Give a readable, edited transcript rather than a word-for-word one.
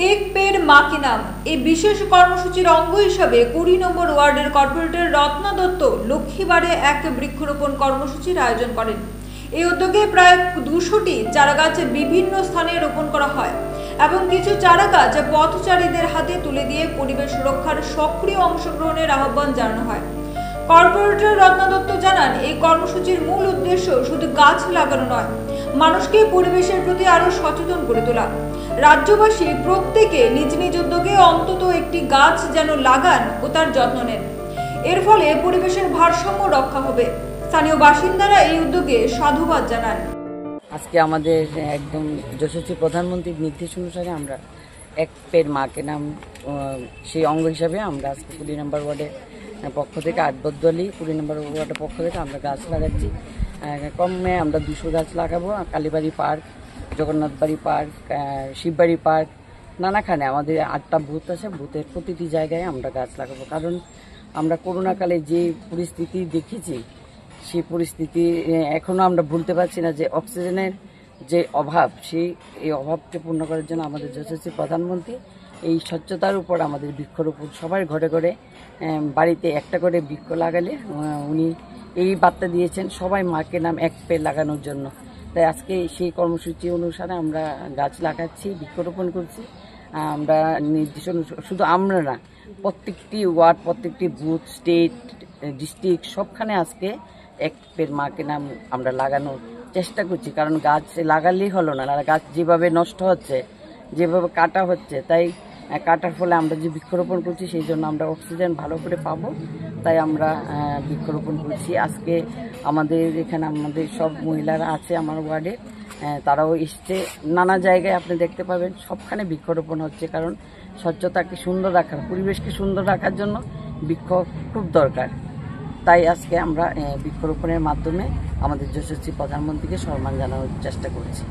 এক পেড় মা কি নাম এই বিশেষ কর্মসূচির অঙ্গ হিসাবে ২০ নম্বর ওয়ার্ডের কর্পোরেটর রত্না দত্ত লক্ষ্মীবারে এক বৃক্ষরোপণ কর্মসূচির আয়োজন করেন। এই উদ্যোগে প্রায় ২০০টি চারাগাছ বিভিন্ন স্থানে রোপণ করা হয় এবং কিছু চারাগাছ পথচারীদের হাতে তুলে দিয়ে পরিবেশ রক্ষার সক্রিয় অংশগ্রহণের আহ্বান জানানো হয়। কর্পোরেটর রত্না দত্ত জানান, এই কর্মসূচির মূল উদ্দেশ্য শুধু গাছ লাগানো নয়, মানুষকে পরিবেশের প্রতি আরো সচেতন করে তোলা। রাজ্যবাসী প্রত্যেকে নিজ নিজ উদ্যোগে অন্তত একটি গাছ যেন লাগান ও তার যত্ন নেন। এর ফলে পরিবেশের ভারসাম্য রক্ষা হবে। স্থানীয় বাসিন্দারা এই উদ্যোগে সাধুবাদ জানান। আজকে আমাদের একদম যশস্বী প্রধানমন্ত্রীর নির্দেশ অনুসারে আমরা এক পেড় মাকে নাম সেই অঙ্গ হিসাবে আমরা আজকে ২০ নম্বর ওয়ার্ডের পক্ষ থেকে আটবদ্দলি ২০ নম্বর ওয়ার্ডের পক্ষ থেকে আমরা গাছ লাগাচ্ছি। কমে আমরা ২০০ গাছ লাগাবো। কালীবাড়ি park, Jagannathbari park, Shibbari park, নানাখানে আমাদের ৮টা বুথ আছে। বুথের প্রতিটি জায়গায় আমরা গাছ লাগাবো। কারণ আমরা করোনাকালে যে পরিস্থিতি দেখেছি, সেই পরিস্থিতি এখনও আমরা ভুলতে পারছি না। যে অক্সিজেনের যে অভাব, এই অভাবকে পূর্ণ করার জন্য আমাদের যশস্বী প্রধানমন্ত্রী এই স্বচ্ছতার উপর আমাদের বৃক্ষরোপণ সবার ঘরে ঘরে বাড়িতে একটা করে বৃক্ষ লাগালে উনি এই বার্তা দিয়েছেন সবাই মাকে নাম এক পেড় লাগানোর জন্য। তাই আজকে সেই কর্মসূচি অনুসারে আমরা গাছ লাগাচ্ছি, বৃক্ষরোপণ করছি। আমরা নির্দিষ্ট শুধু আমরা না, প্রত্যেকটি ওয়ার্ড, প্রত্যেকটি বুথ, স্টেট, ডিস্ট্রিক্ট সবখানে আজকে এক পেড় মাকে নাম আমরা লাগানোর চেষ্টা করছি। কারণ গাছ লাগালেই হলো না, গাছ যেভাবে নষ্ট হচ্ছে, যেভাবে কাটা হচ্ছে, তাই কাটার ফলে আমরা যে বৃক্ষরোপণ করছি সেই জন্য আমরা অক্সিজেন ভালো করে পাবো। তাই আমরা বৃক্ষরোপণ করছি। আজকে আমাদের এখানে আমাদের সব মহিলারা আছে আমার ওয়ার্ডে, তারাও এসছে। নানা জায়গায় আপনি দেখতে পাবেন সবখানে বৃক্ষরোপণ হচ্ছে। কারণ স্বচ্ছতাকে সুন্দর রাখার, পরিবেশকে সুন্দর রাখার জন্য বৃক্ষ খুব দরকার। তাই আজকে আমরা বৃক্ষরোপণের মাধ্যমে আমাদের যশস্বী প্রধানমন্ত্রীকে সম্মান জানানোর চেষ্টা করছি।